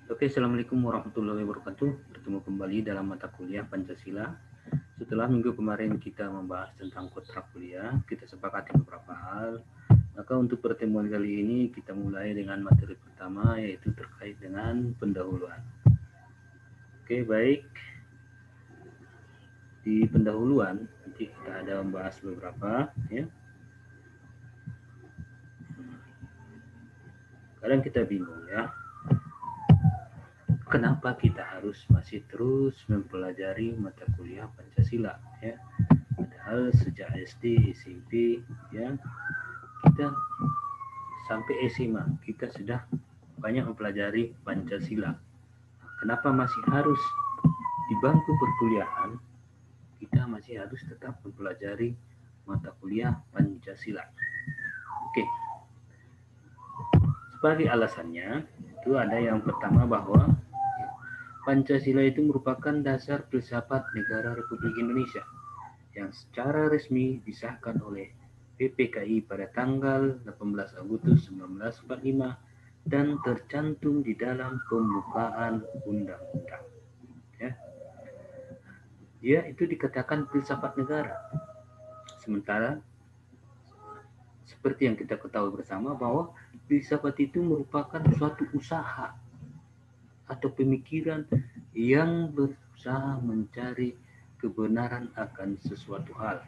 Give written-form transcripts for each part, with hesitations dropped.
Oke, Assalamualaikum warahmatullahi wabarakatuh. Bertemu kembali dalam mata kuliah Pancasila. Setelah minggu kemarin kita membahas tentang kontrak kuliah, kita sepakati beberapa hal. Maka untuk pertemuan kali ini kita mulai dengan materi pertama, yaitu terkait dengan pendahuluan. Oke, baik. Di pendahuluan nanti kita ada membahas beberapa, ya. Kadang kita bingung, ya. Kenapa kita harus masih terus mempelajari mata kuliah Pancasila, ya? Padahal sejak SD, SMP, ya, kita sampai SMA kita sudah banyak mempelajari Pancasila. Kenapa masih harus di bangku perkuliahan kita masih harus tetap mempelajari mata kuliah Pancasila? Oke, sebagai alasannya itu ada yang pertama bahwa Pancasila itu merupakan dasar filsafat negara Republik Indonesia yang secara resmi disahkan oleh PPKI pada tanggal 18 Agustus 1945 dan tercantum di dalam pembukaan undang-undang. Ya, dia itu dikatakan filsafat negara. Sementara seperti yang kita ketahui bersama bahwa filsafat itu merupakan suatu usaha atau pemikiran yang berusaha mencari kebenaran akan sesuatu hal.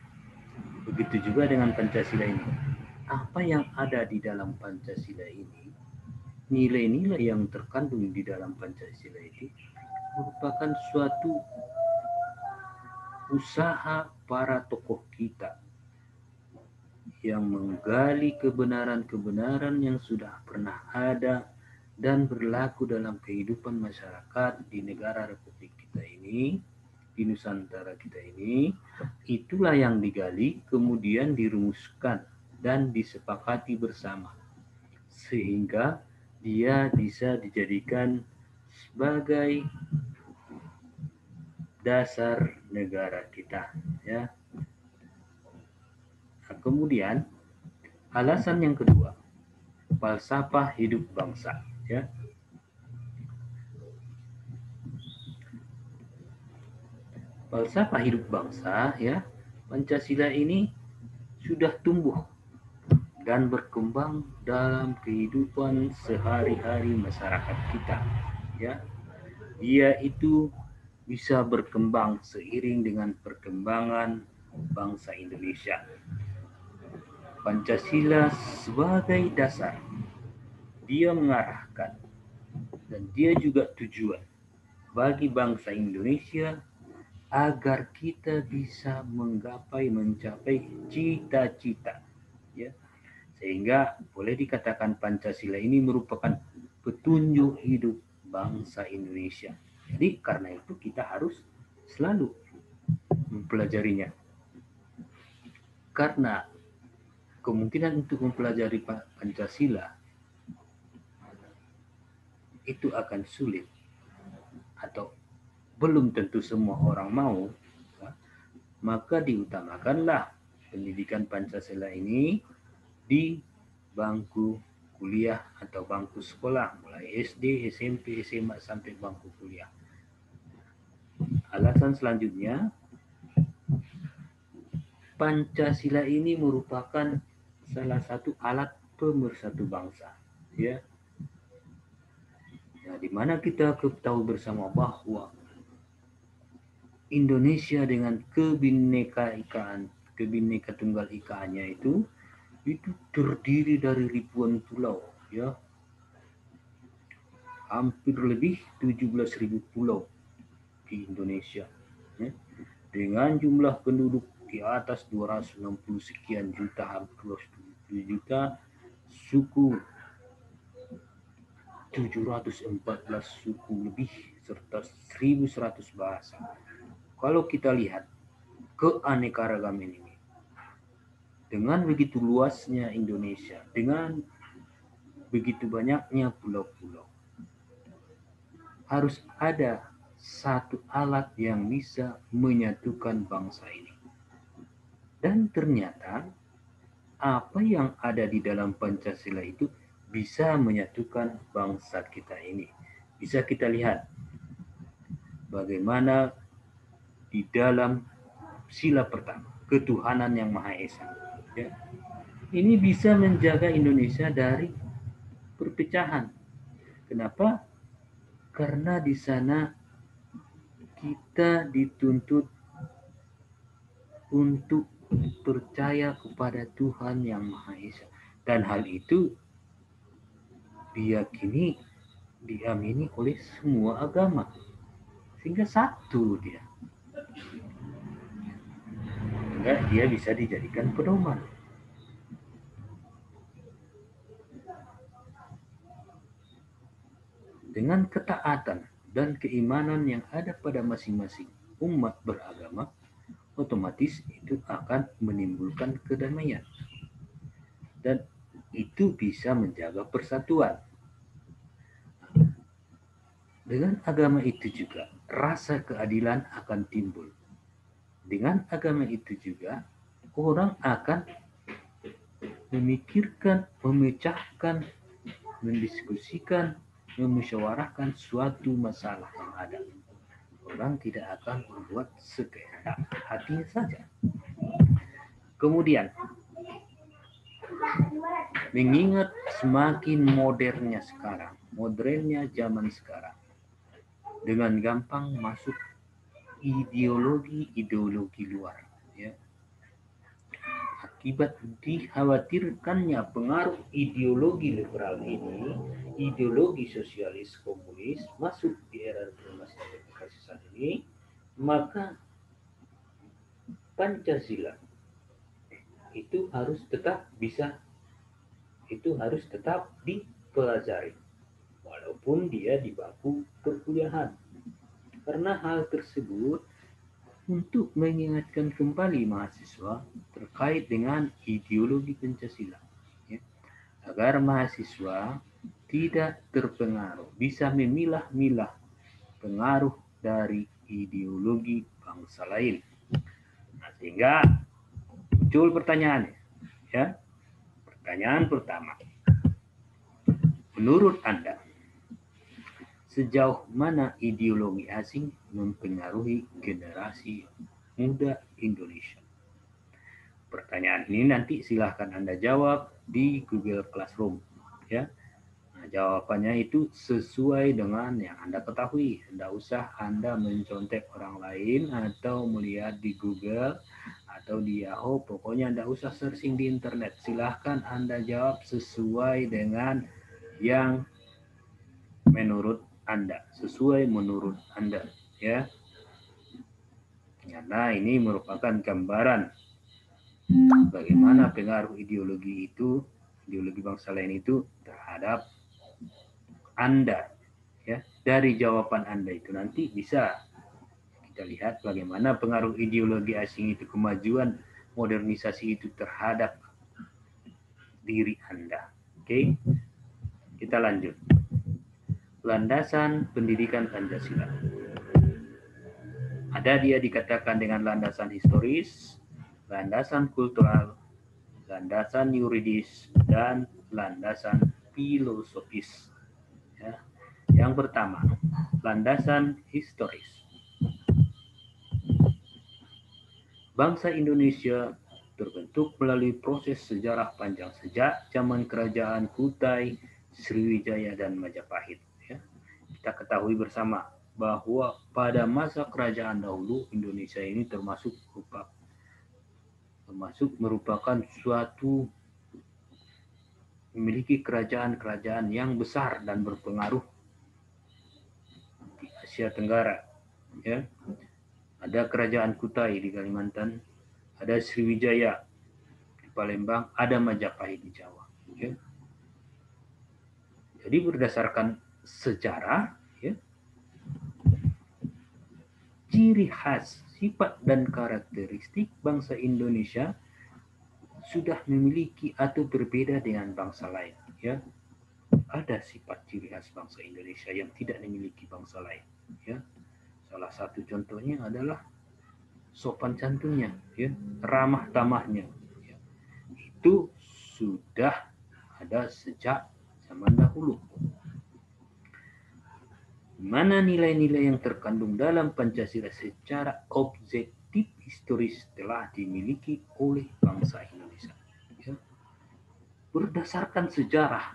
Begitu juga dengan Pancasila ini. Apa yang ada di dalam Pancasila ini, nilai-nilai yang terkandung di dalam Pancasila ini merupakan suatu usaha para tokoh kita yang menggali kebenaran-kebenaran yang sudah pernah ada dan berlaku dalam kehidupan masyarakat di negara Republik kita ini, di Nusantara kita ini. Itulah yang digali, kemudian dirumuskan dan disepakati bersama, sehingga dia bisa dijadikan sebagai dasar negara kita, ya. Nah, kemudian alasan yang kedua, falsafah hidup bangsa, ya. Falsafah hidup bangsa, ya. Pancasila ini sudah tumbuh dan berkembang dalam kehidupan sehari-hari masyarakat kita, ya. Dia itu bisa berkembang seiring dengan perkembangan bangsa Indonesia. Pancasila sebagai dasar, dia mengarahkan dan dia juga tujuan bagi bangsa Indonesia agar kita bisa mencapai cita-cita, ya. Sehingga boleh dikatakan Pancasila ini merupakan petunjuk hidup bangsa Indonesia. Jadi karena itu kita harus selalu mempelajarinya. Karena kemungkinan untuk mempelajari Pancasila itu akan sulit atau belum tentu semua orang mau, maka diutamakanlah pendidikan Pancasila ini di bangku kuliah atau bangku sekolah, mulai SD, SMP, SMA sampai bangku kuliah. Alasan selanjutnya, Pancasila ini merupakan salah satu alat pemersatu bangsa, ya. Nah, di mana kita ketahui bersama bahwa Indonesia dengan kebineka tunggal ikaannya itu terdiri dari ribuan pulau, ya. Hampir lebih 17.000 pulau di Indonesia, ya. Dengan jumlah penduduk di atas 260 sekian juta, hampir 270 juta, suku 714 suku lebih, serta 1.100 bahasa. Kalau kita lihat keanekaragaman ini, dengan begitu luasnya Indonesia, dengan begitu banyaknya pulau-pulau, harus ada satu alat yang bisa menyatukan bangsa ini. Dan ternyata apa yang ada di dalam Pancasila itu bisa menyatukan bangsa kita ini. bisa kita lihat bagaimana di dalam sila pertama, ketuhanan yang Maha Esa. Ya. Ini bisa menjaga Indonesia dari perpecahan. Kenapa? Karena di sana kita dituntut untuk percaya kepada Tuhan yang Maha Esa. Dan hal itu diyakini, diamini oleh semua agama. Sehingga satu dia. Sehingga dia bisa dijadikan pedoman. Dengan ketaatan dan keimanan yang ada pada masing-masing umat beragama, otomatis itu akan menimbulkan kedamaian. Dan itu bisa menjaga persatuan. Dengan agama itu juga rasa keadilan akan timbul. Dengan agama itu juga orang akan memikirkan, memecahkan, mendiskusikan, memusyawarahkan suatu masalah yang ada. Orang tidak akan membuat sekehendak hatinya saja. Kemudian, mengingat semakin modernnya zaman sekarang, dengan gampang masuk ideologi luar. Ya. Akibat dikhawatirkannya pengaruh ideologi liberal ini, ideologi sosialis komunis masuk di era reformasi demokrasi saat ini, maka Pancasila itu harus tetap dipelajari walaupun dia di bangku perkuliahan. Karena hal tersebut untuk mengingatkan kembali mahasiswa terkait dengan ideologi Pancasila, ya, agar mahasiswa tidak terpengaruh, bisa memilah-milah pengaruh dari ideologi bangsa lain. Nah, sehingga muncul pertanyaannya, ya. Pertanyaan pertama, menurut Anda, sejauh mana ideologi asing mempengaruhi generasi muda Indonesia? Pertanyaan ini nanti silahkan Anda jawab di Google Classroom. Ya. Nah, jawabannya itu sesuai dengan yang Anda ketahui. Tidak usah Anda mencontek orang lain atau melihat di Google atau di Yahoo. Pokoknya tidak usah searching di internet. Silahkan Anda jawab sesuai dengan yang menurut Anda, sesuai menurut Anda, ya. Karena ini merupakan gambaran bagaimana pengaruh ideologi bangsa lain itu terhadap Anda, ya. Dari jawaban Anda itu nanti bisa kita lihat bagaimana pengaruh ideologi asing itu, kemajuan modernisasi itu terhadap diri Anda. Oke, kita lanjut. Landasan pendidikan Pancasila. Ada dia dikatakan dengan landasan historis, landasan kultural, landasan yuridis, dan landasan filosofis. Ya. Yang pertama, landasan historis. Bangsa Indonesia terbentuk melalui proses sejarah panjang sejak zaman kerajaan Kutai, Sriwijaya, dan Majapahit. Ya. Kita ketahui bersama bahwa pada masa kerajaan dahulu Indonesia ini termasuk merupakan suatu memiliki kerajaan-kerajaan yang besar dan berpengaruh di Asia Tenggara. Ya. Ada kerajaan Kutai di Kalimantan, ada Sriwijaya di Palembang, ada Majapahit di Jawa. Ya. Jadi berdasarkan sejarah, ya, ciri khas, sifat dan karakteristik bangsa Indonesia sudah memiliki atau berbeda dengan bangsa lain. Ya, ada sifat ciri khas bangsa Indonesia yang tidak dimiliki bangsa lain. Ya, salah satu contohnya adalah sopan santunnya, ya, ramah tamahnya. Ya. Itu sudah ada sejak zaman dahulu. di mana nilai-nilai yang terkandung dalam Pancasila secara objektif historis telah dimiliki oleh bangsa Indonesia. Ya. Berdasarkan sejarah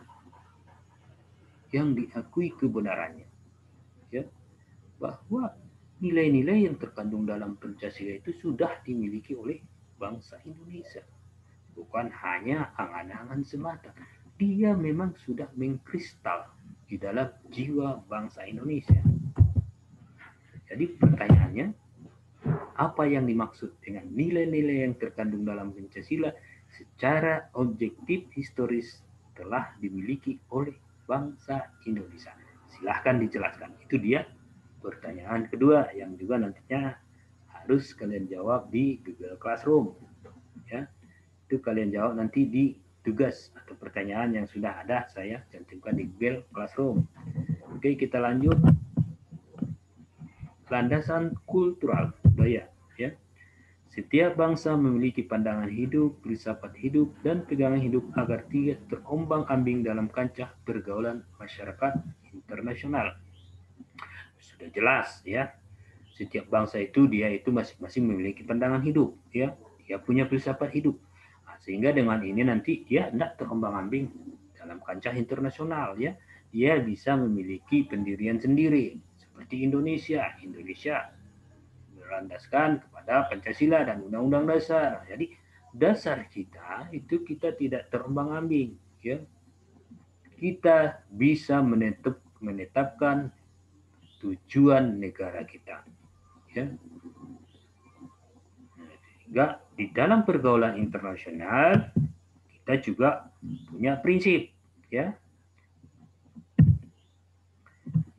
yang diakui kebenarannya, ya, bahwa nilai-nilai yang terkandung dalam Pancasila itu sudah dimiliki oleh bangsa Indonesia, bukan hanya angan-angan semata. Dia memang sudah mengkristal di dalam jiwa bangsa Indonesia. Jadi pertanyaannya, apa yang dimaksud dengan nilai-nilai yang terkandung dalam Pancasila secara objektif historis telah dimiliki oleh bangsa Indonesia? Silahkan dijelaskan. Itu dia pertanyaan kedua yang juga nantinya harus kalian jawab di Google Classroom. Ya, itu kalian jawab nanti di tugas atau pertanyaan yang sudah ada saya cantumkan di Google Classroom. Oke, kita lanjut. Landasan kultural budaya. Ya, setiap bangsa memiliki pandangan hidup, filsafat hidup, dan pegangan hidup agar tidak terombang-ambing dalam kancah pergaulan masyarakat internasional. Sudah jelas ya. Setiap bangsa itu dia itu masing-masing memiliki pandangan hidup, ya. Dia punya filsafat hidup. Nah, sehingga dengan ini nanti dia tidak terombang-ambing dalam kancah internasional, ya. Dia bisa memiliki pendirian sendiri seperti Indonesia. Indonesia berlandaskan kepada Pancasila dan Undang-Undang Dasar. Jadi dasar kita itu kita tidak terombang-ambing, ya. Kita bisa menetapkan tujuan negara kita, ya. Sehingga di dalam pergaulan internasional kita juga punya prinsip, ya.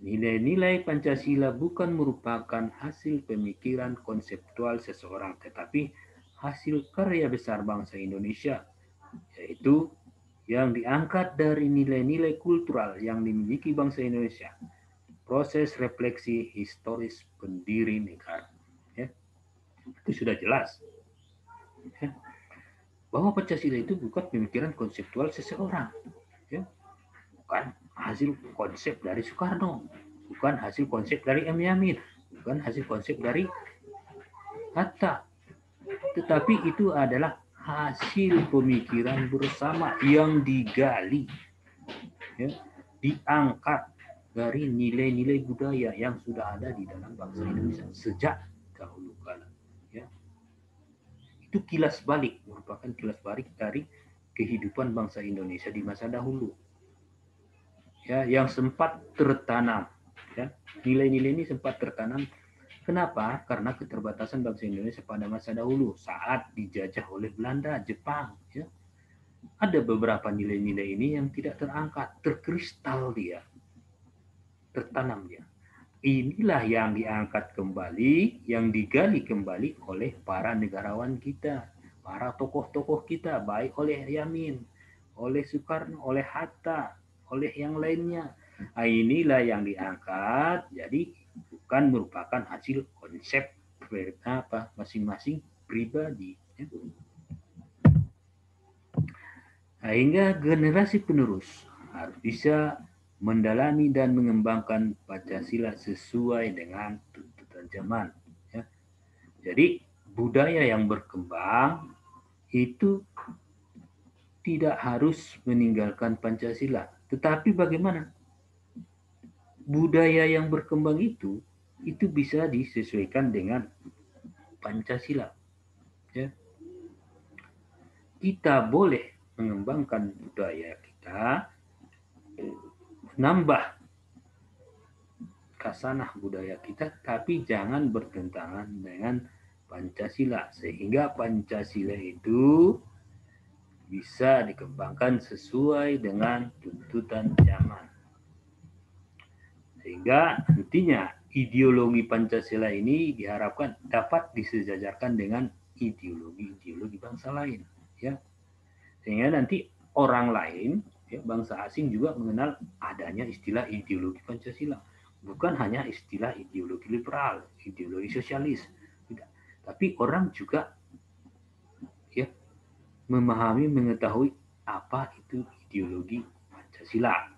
Nilai-nilai Pancasila bukan merupakan hasil pemikiran konseptual seseorang, tetapi hasil karya besar bangsa Indonesia, yaitu yang diangkat dari nilai-nilai kultural yang dimiliki bangsa Indonesia, proses refleksi historis pendiri negara. Ya. Itu sudah jelas. Ya. Bahwa Pancasila itu bukan pemikiran konseptual seseorang. Ya. Bukan hasil konsep dari Soekarno, bukan hasil konsep dari M. Yamin, bukan hasil konsep dari Hatta, tetapi itu adalah hasil pemikiran bersama yang digali, ya, diangkat dari nilai-nilai budaya yang sudah ada di dalam bangsa Indonesia sejak dahulu kala. Ya. Itu kilas balik, merupakan kilas balik dari kehidupan bangsa Indonesia di masa dahulu. Ya, yang sempat tertanam, ya. Nilai-nilai ini sempat tertanam. Kenapa? Karena keterbatasan bangsa Indonesia pada masa dahulu saat dijajah oleh Belanda, Jepang, ya. Ada beberapa nilai-nilai ini yang tidak terangkat, terkristal dia, tertanam dia. Inilah yang diangkat kembali, yang digali kembali oleh para negarawan kita, para tokoh-tokoh kita, baik oleh Yamin, oleh Soekarno, oleh Hatta, oleh yang lainnya. Nah, inilah yang diangkat, jadi bukan merupakan hasil konsep masing-masing pribadi. Ya. Sehingga generasi penerus harus bisa mendalami dan mengembangkan Pancasila sesuai dengan tuntutan zaman. Ya. Jadi budaya yang berkembang itu tidak harus meninggalkan Pancasila. Tetapi bagaimana? Budaya yang berkembang itu bisa disesuaikan dengan Pancasila. Ya. Kita boleh mengembangkan budaya kita, nambah kasanah budaya kita, tapi jangan bertentangan dengan Pancasila, sehingga Pancasila itu bisa dikembangkan sesuai dengan tuntutan zaman. Sehingga nantinya ideologi Pancasila ini diharapkan dapat disejajarkan dengan ideologi bangsa lain, ya. Sehingga nanti orang lain, ya, bangsa asing juga mengenal adanya istilah ideologi Pancasila. Bukan hanya istilah ideologi liberal, ideologi sosialis, tidak. Tapi orang juga, ya, memahami, mengetahui apa itu ideologi Pancasila.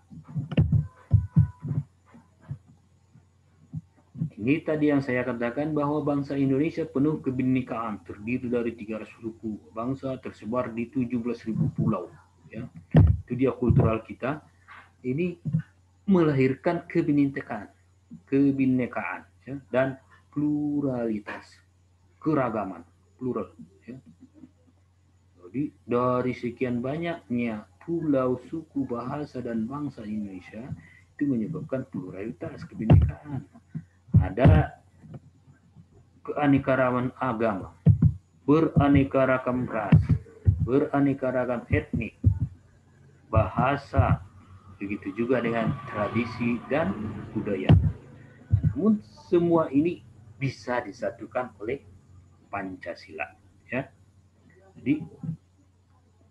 Ini tadi yang saya katakan bahwa bangsa Indonesia penuh kebinekaan, terdiri dari 300 suku bangsa tersebar di 17.000 pulau. Ya. Itu dia kultural kita. Ini melahirkan kebinekaan ya, dan pluralitas, keragaman, plural. Ya. Jadi dari sekian banyaknya pulau, suku, bahasa, dan bangsa Indonesia itu menyebabkan pluralitas, kebinekaan. Ada keanekaragaman agama, beraneka ragam ras, beraneka ragam etnik, bahasa, begitu juga dengan tradisi dan budaya. Namun semua ini bisa disatukan oleh Pancasila. Ya. Jadi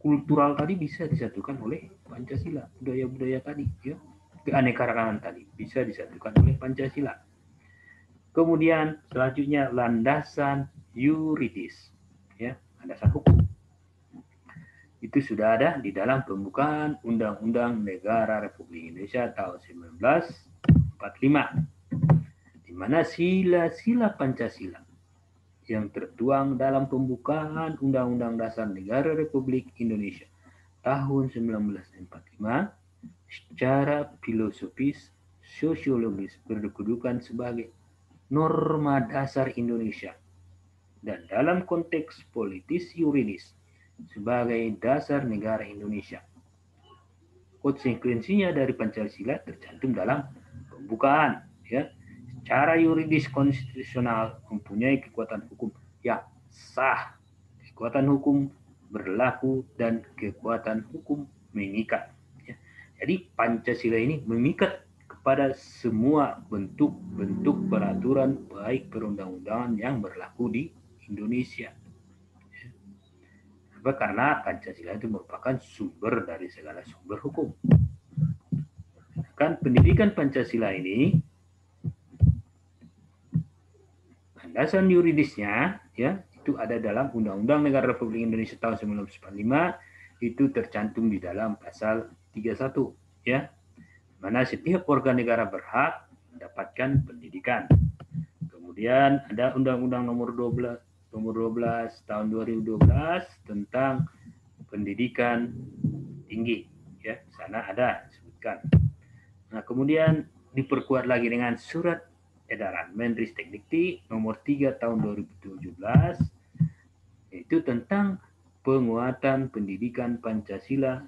kultural tadi bisa disatukan oleh Pancasila, budaya-budaya tadi, ya. Keanekaragaman tadi bisa disatukan oleh Pancasila. Kemudian selanjutnya landasan yuridis, ya, landasan hukum. Itu sudah ada di dalam pembukaan Undang-Undang Negara Republik Indonesia tahun 1945, di mana sila-sila Pancasila yang tertuang dalam pembukaan Undang-Undang Dasar Negara Republik Indonesia tahun 1945 secara filosofis sosiologis berkedudukan sebagai norma dasar Indonesia dan dalam konteks politis yuridis sebagai dasar negara Indonesia. Konsekuensinya dari Pancasila tercantum dalam pembukaan, ya. Secara yuridis konstitusional mempunyai kekuatan hukum yang sah, kekuatan hukum berlaku dan kekuatan hukum mengikat. Ya. Jadi Pancasila ini mengikat pada semua bentuk-bentuk peraturan baik perundang-undangan yang berlaku di Indonesia. Karena Pancasila itu merupakan sumber dari segala sumber hukum. Kan pendidikan Pancasila ini landasan yuridisnya ya itu ada dalam Undang-Undang Negara Republik Indonesia tahun 1945, itu tercantum di dalam pasal 31 ya. Mana setiap warga negara berhak mendapatkan pendidikan. Kemudian ada Undang-Undang nomor 12 tahun 2012 tentang pendidikan tinggi ya, sana ada disebutkan. Nah, kemudian diperkuat lagi dengan surat edaran Menristek-Dikti nomor 3 tahun 2017 itu tentang penguatan pendidikan Pancasila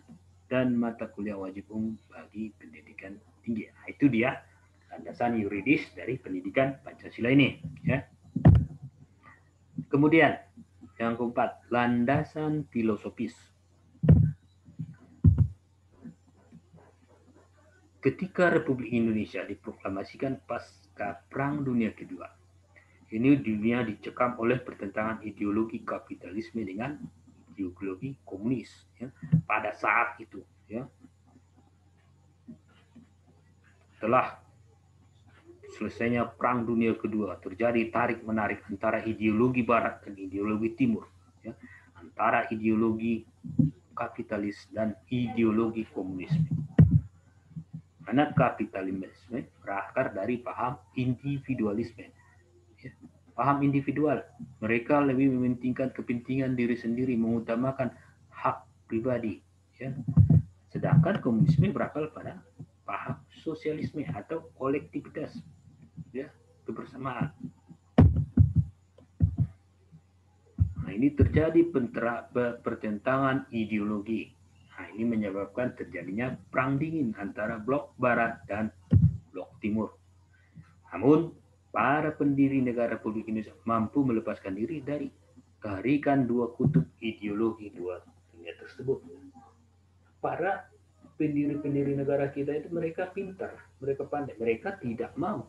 dan mata kuliah wajib umum bagi pendidikan tinggi. Nah, itu dia landasan yuridis dari pendidikan Pancasila ini ya. Kemudian yang keempat, landasan filosofis. Ketika Republik Indonesia diproklamasikan pasca Perang Dunia Kedua, ini dunia dicekam oleh pertentangan ideologi kapitalisme dengan ideologi komunis ya, pada saat itu ya. Setelah selesainya Perang Dunia Kedua terjadi tarik-menarik antara ideologi Barat dan ideologi Timur ya, antara ideologi kapitalis dan ideologi komunisme. Karena kapitalisme berakar dari paham individualisme ya, paham individual. Mereka lebih mementingkan kepentingan diri sendiri, mengutamakan hak pribadi. Ya. Sedangkan komunisme berakar pada paham sosialisme atau kolektivitas, ya, kebersamaan. Nah, ini terjadi pertentangan ideologi. Nah, ini menyebabkan terjadinya perang dingin antara blok Barat dan blok Timur. Namun para pendiri negara Republik Indonesia mampu melepaskan diri dari tarikan dua kutub ideologi dua dunia tersebut. Para pendiri-pendiri negara kita itu mereka pintar, mereka pandai, mereka tidak mau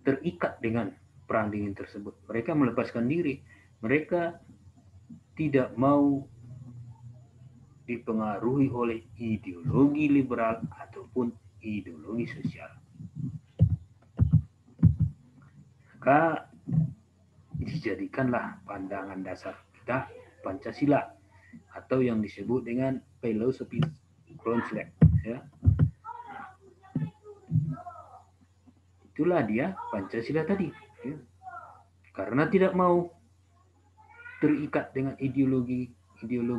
terikat dengan perang dingin tersebut. Mereka melepaskan diri, mereka tidak mau dipengaruhi oleh ideologi liberal ataupun ideologi sosial. Maka dijadikanlah pandangan dasar kita Pancasila atau yang disebut dengan filosofi Grundfleck ya. Itulah dia Pancasila tadi. Ya. Karena tidak mau terikat dengan ideologi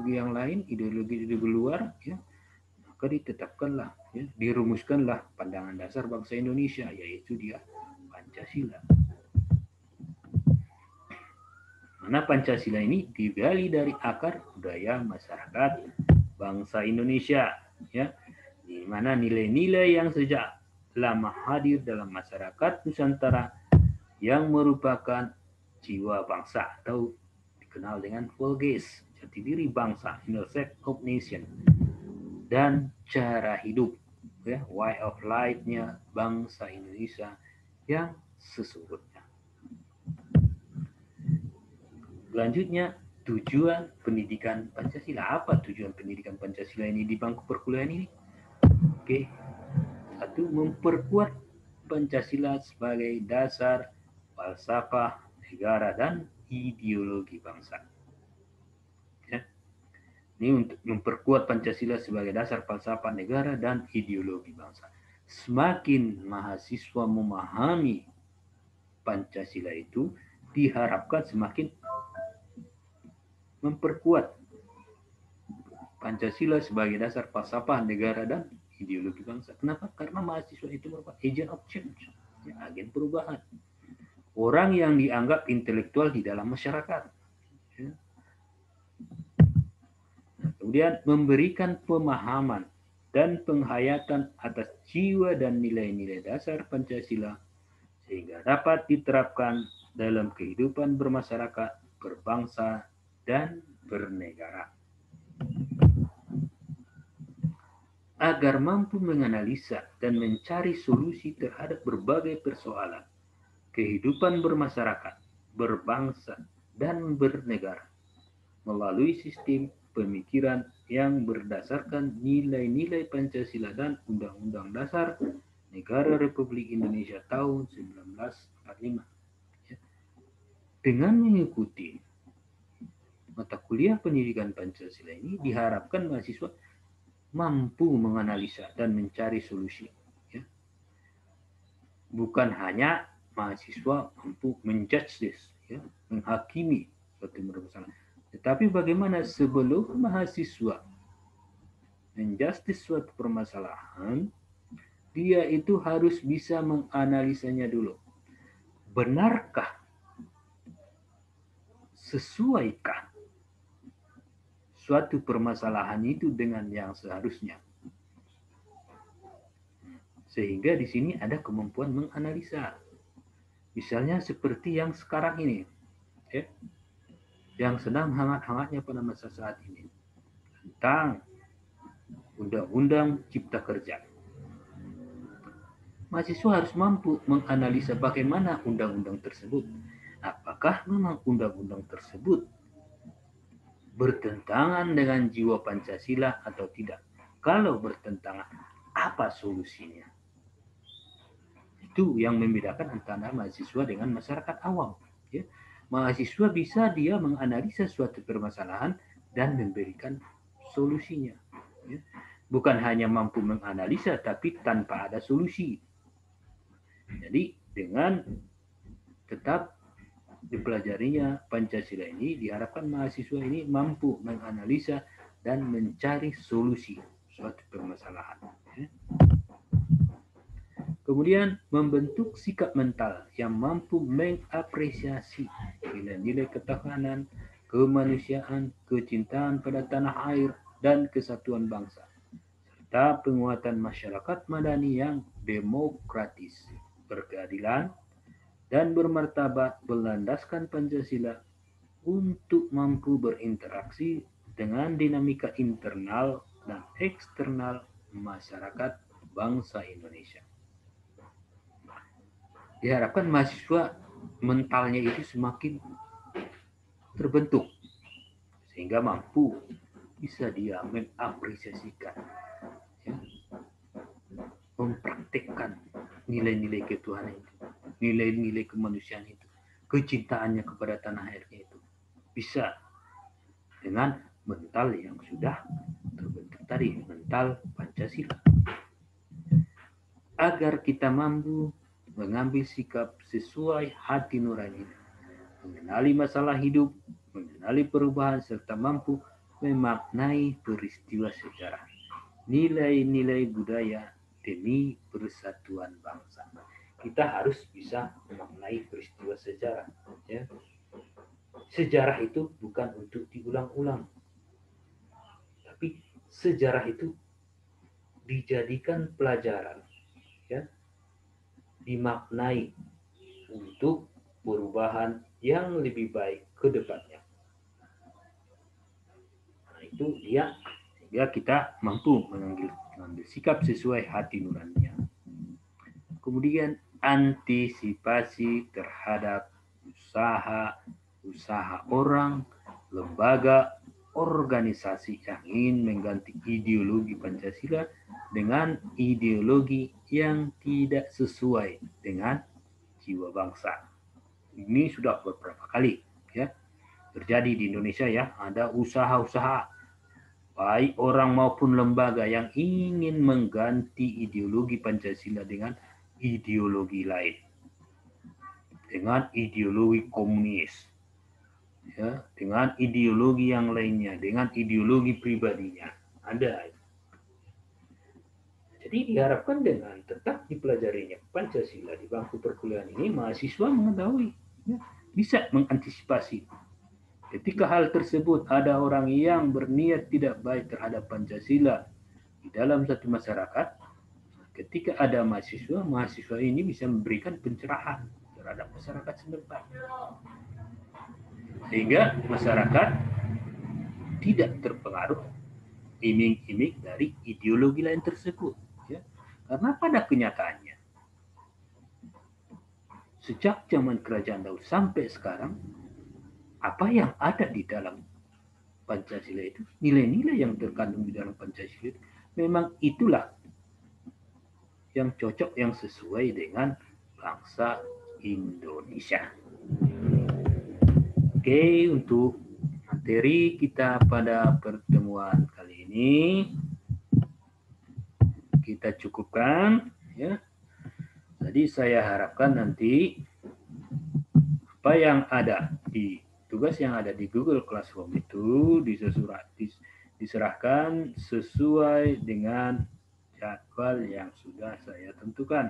yang lain, ideologi luar, ya, maka ditetapkanlah, ya, dirumuskanlah pandangan dasar bangsa Indonesia, yaitu dia Pancasila. Mana Pancasila ini digali dari akar budaya masyarakat bangsa Indonesia, ya, di mana nilai-nilai yang sejak lama hadir dalam masyarakat Nusantara yang merupakan jiwa bangsa atau dikenal dengan Volges, jati diri bangsa, inner set of nation, dan cara hidup, ya, way of life-nya bangsa Indonesia yang sesungguhnya. Selanjutnya, tujuan pendidikan Pancasila. Apa tujuan pendidikan Pancasila ini di bangku perkuliahan ini? Oke, satu, memperkuat Pancasila sebagai dasar falsafah negara dan ideologi bangsa. Ya. Ini untuk memperkuat Pancasila sebagai dasar falsafah negara dan ideologi bangsa. Semakin mahasiswa memahami Pancasila itu, diharapkan semakin memperkuat Pancasila sebagai dasar falsafah negara dan ideologi bangsa. Kenapa? Karena mahasiswa itu merupakan agent of change, ya, agen perubahan. Orang yang dianggap intelektual di dalam masyarakat. Ya. Nah, kemudian memberikan pemahaman dan penghayatan atas jiwa dan nilai-nilai dasar Pancasila sehingga dapat diterapkan dalam kehidupan bermasyarakat, berbangsa, dan bernegara. Agar mampu menganalisa dan mencari solusi terhadap berbagai persoalan kehidupan bermasyarakat, berbangsa, dan bernegara melalui sistem pemikiran yang berdasarkan nilai-nilai Pancasila dan Undang-Undang Dasar Negara Republik Indonesia tahun 1945. Dengan mengikuti mata kuliah pendidikan Pancasila ini, diharapkan mahasiswa mampu menganalisa dan mencari solusi. Ya. Bukan hanya mahasiswa mampu menjudge this, ya, menghakimi suatu permasalahan. Tetapi bagaimana sebelum mahasiswa menjustis suatu permasalahan, dia itu harus bisa menganalisanya dulu. Benarkah, sesuaikah suatu permasalahan itu dengan yang seharusnya? Sehingga di sini ada kemampuan menganalisa. Misalnya seperti yang sekarang ini, ya, yang sedang hangat-hangatnya pada masa saat ini, tentang Undang-Undang Cipta Kerja. Mahasiswa harus mampu menganalisa bagaimana undang-undang tersebut. Apakah memang undang-undang tersebut bertentangan dengan jiwa Pancasila atau tidak? Kalau bertentangan, apa solusinya? Itu yang membedakan antara mahasiswa dengan masyarakat awam. Ya. Mahasiswa bisa dia menganalisa suatu permasalahan dan memberikan solusinya. Ya. Bukan hanya mampu menganalisa, tapi tanpa ada solusi. Jadi dengan tetap dipelajarinya Pancasila ini, diharapkan mahasiswa ini mampu menganalisa dan mencari solusi suatu permasalahan. Ya. Kemudian membentuk sikap mental yang mampu mengapresiasi nilai-nilai ketahanan, kemanusiaan, kecintaan pada tanah air, dan kesatuan bangsa, serta penguatan masyarakat madani yang demokratis, berkeadilan, dan bermartabat berlandaskan Pancasila untuk mampu berinteraksi dengan dinamika internal dan eksternal masyarakat bangsa Indonesia. Diharapkan mahasiswa mentalnya itu semakin terbentuk sehingga mampu bisa dia mengapresiasikan, ya, mempraktikkan nilai-nilai ketuhanan itu, nilai-nilai kemanusiaan itu, kecintaannya kepada tanah airnya itu bisa dengan mental yang sudah terbentuk tadi, mental Pancasila. Agar kita mampu mengambil sikap sesuai hati nurani, mengenali masalah hidup, mengenali perubahan, serta mampu memaknai peristiwa sejarah, nilai-nilai budaya demi persatuan bangsa. Kita harus bisa memaknai peristiwa sejarah. Ya. Sejarah itu bukan untuk diulang-ulang, tapi sejarah itu dijadikan pelajaran, ya, dimaknai untuk perubahan yang lebih baik ke depannya. Nah, itu dia sehingga kita mampu mengambil sikap sesuai hati nuraninya. Kemudian antisipasi terhadap usaha orang, lembaga, organisasi yang ingin mengganti ideologi Pancasila dengan ideologi yang tidak sesuai dengan jiwa bangsa. Ini sudah beberapa kali ya terjadi di Indonesia ya, ada usaha-usaha baik orang maupun lembaga yang ingin mengganti ideologi Pancasila dengan ideologi lain, dengan ideologi komunis, ya, dengan ideologi yang lainnya, dengan ideologi pribadinya. Ada. Jadi diharapkan dengan tetap dipelajarinya Pancasila di bangku perkuliahan ini, mahasiswa mengetahui, ya, bisa mengantisipasi. Ketika hal tersebut ada orang yang berniat tidak baik terhadap Pancasila di dalam satu masyarakat, ketika ada mahasiswa, mahasiswa ini bisa memberikan pencerahan terhadap masyarakat setempat. Sehingga masyarakat tidak terpengaruh iming-iming dari ideologi lain tersebut. Ya. Karena pada kenyataannya, sejak zaman kerajaan Daud sampai sekarang, apa yang ada di dalam Pancasila itu, nilai-nilai yang terkandung di dalam Pancasila itu, memang itulah yang cocok, yang sesuai dengan bangsa Indonesia. Oke, untuk materi kita pada pertemuan kali ini kita cukupkan ya. Jadi saya harapkan nanti apa yang ada di tugas yang ada di Google Classroom itu diserahkan sesuai dengan jadwal yang sudah saya tentukan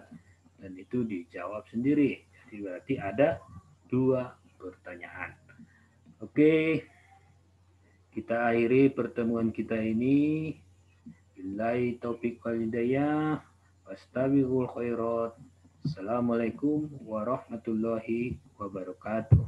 dan itu dijawab sendiri. Jadi berarti ada 2 pertanyaan. Oke, kita akhiri pertemuan kita ini. Billahi taufiq wal hidayah. Wastabiqul khairat. Assalamualaikum warahmatullahi wabarakatuh.